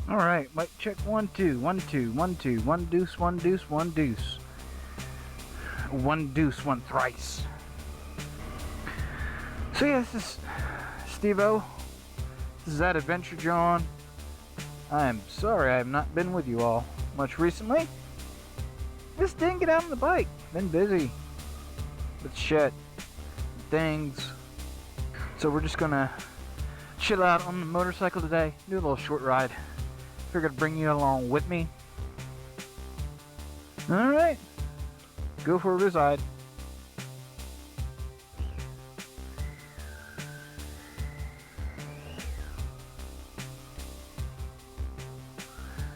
All right, mic check 1 2 1 2 1 2 1 deuce 1 deuce 1 deuce 1 deuce 1 thrice. So yeah, this is Steve-O. This is that Adventure John. I'm sorry I have not been with you all much recently. Just didn't get out on the bike. Been busy with shit, things. So we're just gonna chill out on the motorcycle today, do a little short ride. Figured I'd bring you along with me. Alright, go for a ride.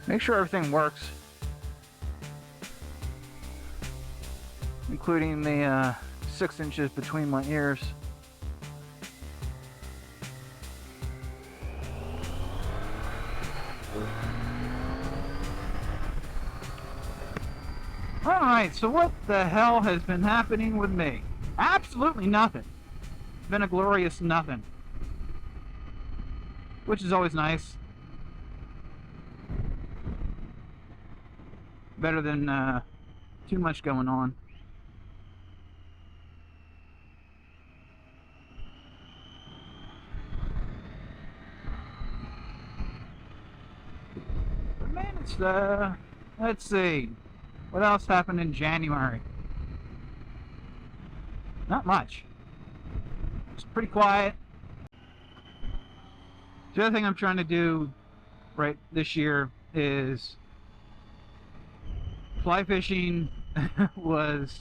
Make sure everything works, including the 6 inches between my ears. Alright, so what the hell has been happening with me? Absolutely nothing. It's been a glorious nothing. Which is always nice. Better than too much going on. But man, it's let's see. What else happened in January? Not much. It's pretty quiet. The other thing I'm trying to do right this year is fly fishing was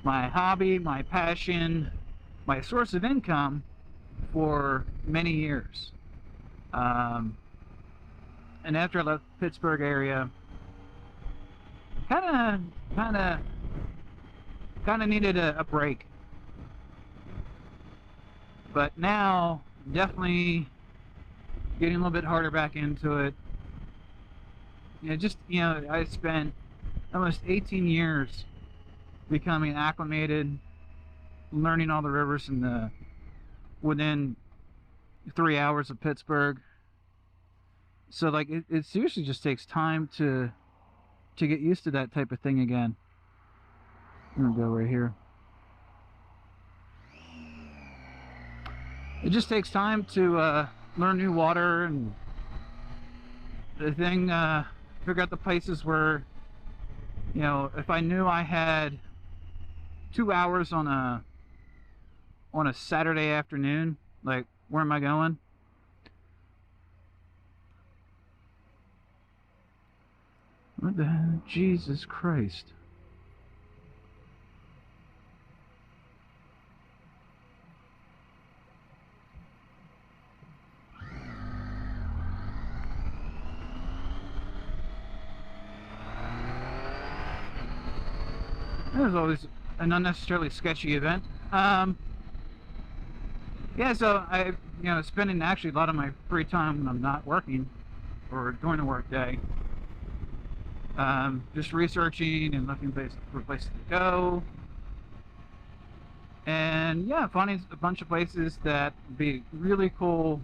my hobby, my passion, my source of income for many years. And after I left the Pittsburgh area, kind of needed a break. But now, definitely getting a little bit harder back into it. I spent almost 18 years becoming acclimated, learning all the rivers within 3 hours of Pittsburgh. So like it seriously just takes time to get used to that type of thing again. I'm gonna go right here. It just takes time to learn new water and figure out the places where, if I knew I had 2 hours on a Saturday afternoon, like, where am I going? What the hell? Jesus Christ. That was always an unnecessarily sketchy event. Yeah, so I, spending actually a lot of my free time when I'm not working or during the work day, just researching and looking for places to go, and yeah, finding a bunch of places that would be really cool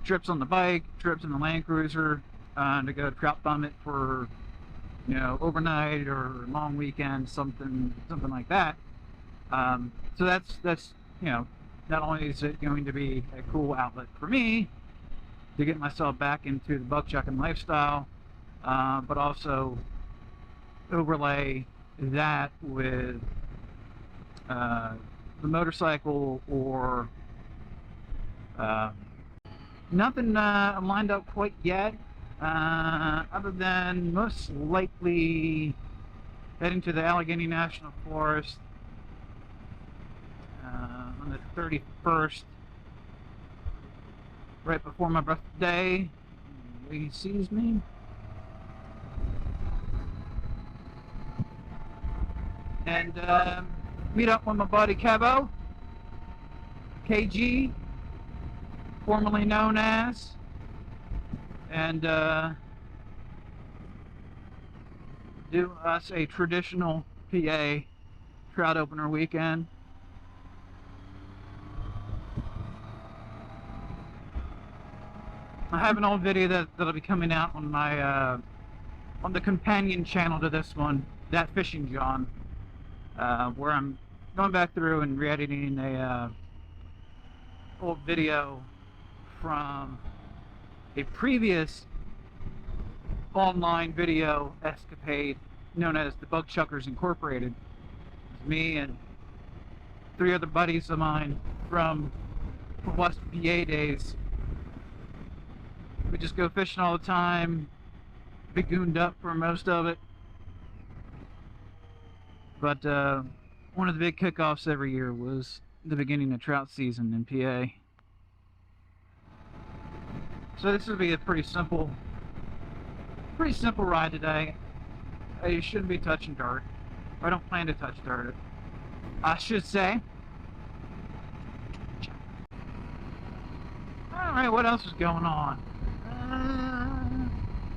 trips on the bike, trips in the Land Cruiser, to go trout thumb it for overnight or long weekend, something like that. So that's not only is it going to be a cool outlet for me to get myself back into the buckchucking lifestyle, but also overlay that with the motorcycle or nothing lined up quite yet, other than most likely heading to the Allegheny National Forest on the 31st, right before my birthday. He sees me. And meet up with my buddy Kevo, KG, formerly known as, and do us a traditional PA trout opener weekend. I have an old video that'll be coming out on my on the companion channel to this one, That Fishing John, where I'm going back through and re-editing a old video from a previous online video escapade known as the Bug Chuckers Incorporated. It's me and 3 other buddies of mine from West VA days. We just go fishing all the time, be gooned up for most of it. But one of the big kickoffs every year was the beginning of trout season in PA. So this will be a pretty simple ride today. You shouldn't be touching dirt. I don't plan to touch dirt, I should say. Alright, what else is going on?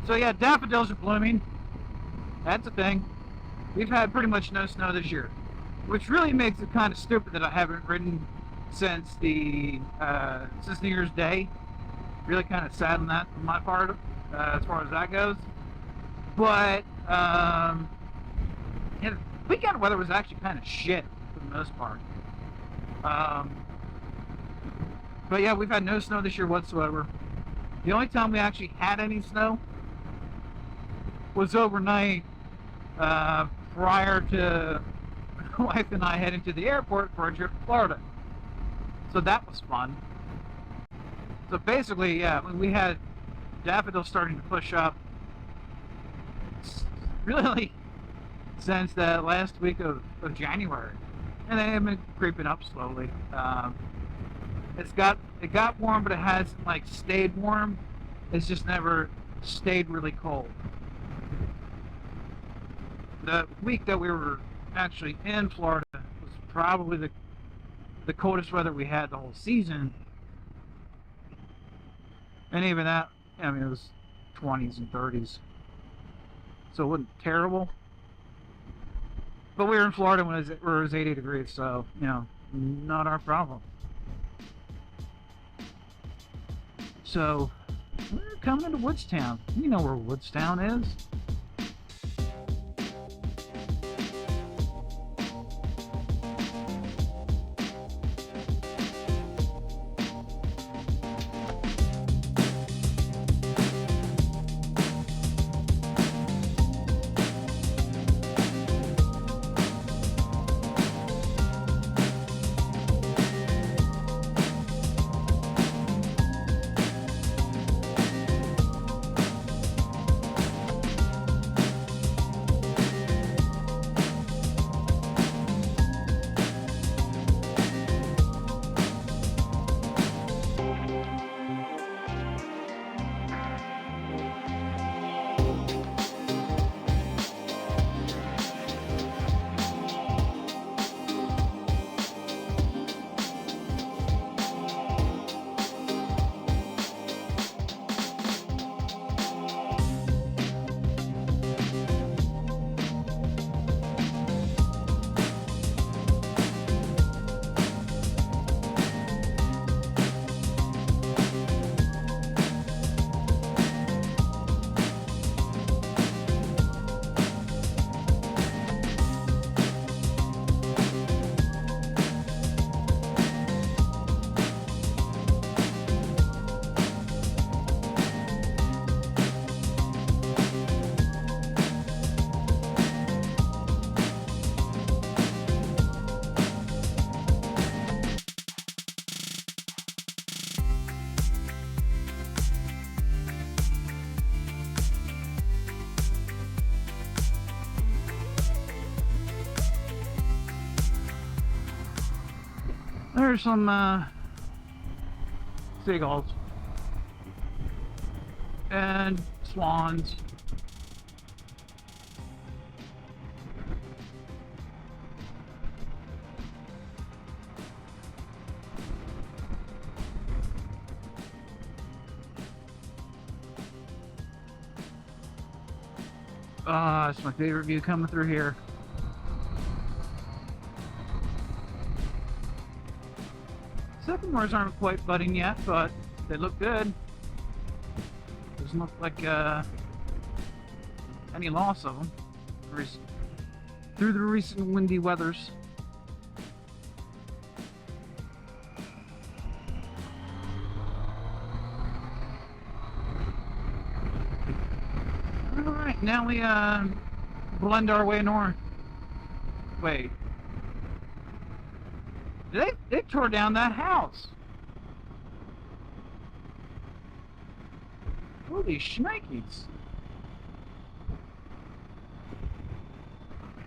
So yeah, daffodils are blooming. That's a thing. We've had pretty much no snow this year, which really makes it kind of stupid that I haven't ridden since New Year's Day. Really kind of sad on that on my part, as far as that goes. But yeah, the weekend weather was actually kind of shit for the most part. But yeah, we've had no snow this year whatsoever. The only time we actually had any snow was overnight, prior to my wife and I heading to the airport for a trip to Florida. So that was fun. So basically, yeah, when we had daffodils starting to push up, really since the last week of January, and they have been creeping up slowly. It got warm, but it hasn't like stayed warm. It's just never stayed really cold. The week that we were actually in Florida was probably the coldest weather we had the whole season. And even that, I mean, it was 20s and 30s. So it wasn't terrible. But we were in Florida when it was 80 degrees, so, you know, not our problem. So, we're coming into Woodstown. You know where Woodstown is. There's some seagulls and swans. It's my favorite view coming through here. Sycamores aren't quite budding yet, but they look good. Doesn't look like any loss of them through the recent windy weathers. Alright, now we blend our way north. Wait. They tore down that house. Holy shnikes.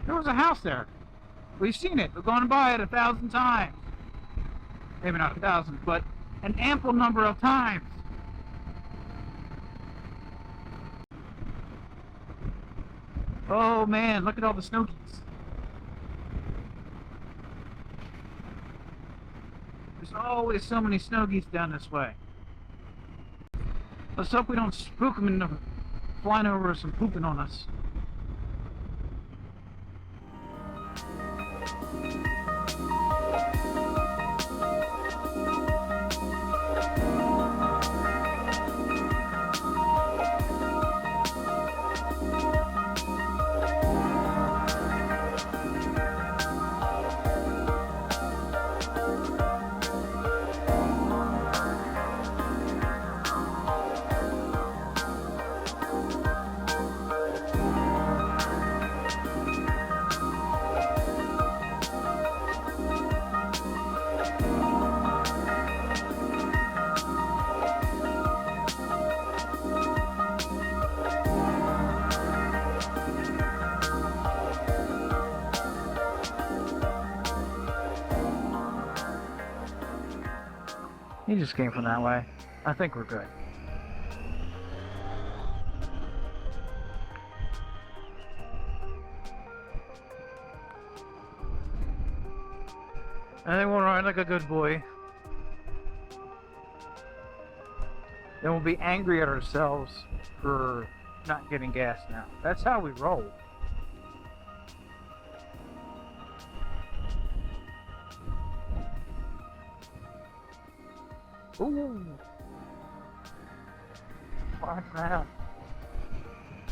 There was a house there. We've seen it. We've gone by it 1,000 times. Maybe not 1,000, but an ample number of times. Oh man, look at all the snow geese. There's always so many snow geese down this way. Let's hope we don't spook them into flying over us and pooping on us. He just came from that way. I think we're good. I think we'll ride like a good boy. Then we'll be angry at ourselves for not getting gas now. That's how we roll. Ooh. Watch out.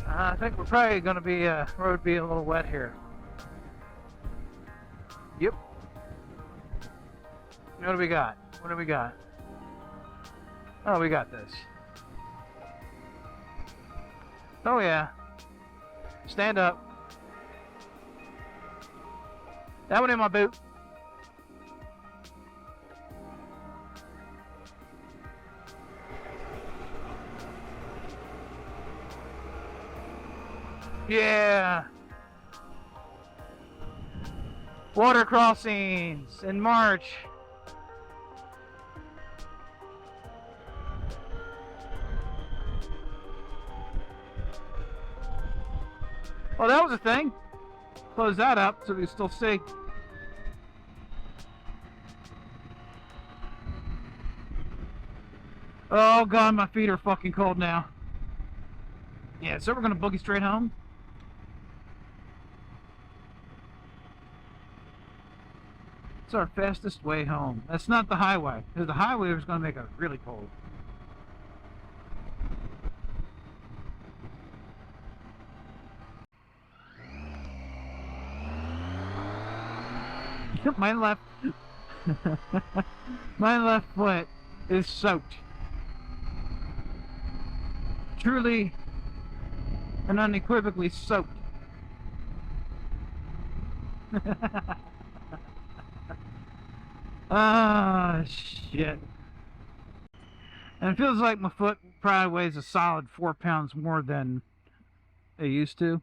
I think we're probably going to be, road be a little wet here. Yep. What do we got? What do we got? Oh, we got this. Oh yeah. Stand up. That one in my boot. Yeah. Water crossings in March. Well, that was a thing. Close that up so we can still see. Oh god, my feet are fucking cold now. Yeah, so we're gonna boogie straight home. It's our fastest way home. That's not the highway, because the highway was gonna make us really cold. My left my left foot is soaked. Truly and unequivocally soaked. Ah, shit. And it feels like my foot probably weighs a solid 4 pounds more than it used to.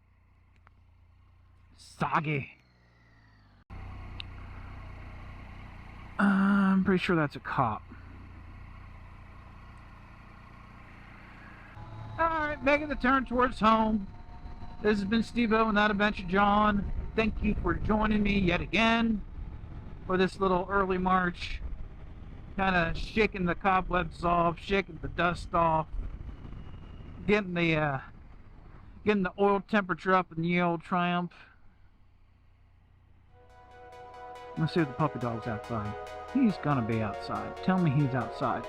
Soggy. I'm pretty sure that's a cop. Alright, making the turn towards home. This has been Steve-O and That Adventure John. Thank you for joining me yet again for this little early March. Kind of shaking the cobwebs off, shaking the dust off, getting the oil temperature up in the old Triumph. Let's see if the puppy dog's outside. He's gonna be outside. Tell me he's outside.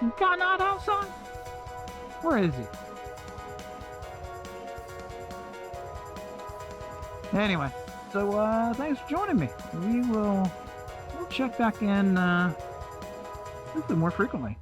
He's not outside. Where is he? Anyway, so thanks for joining me. We'll check back in hopefully more frequently.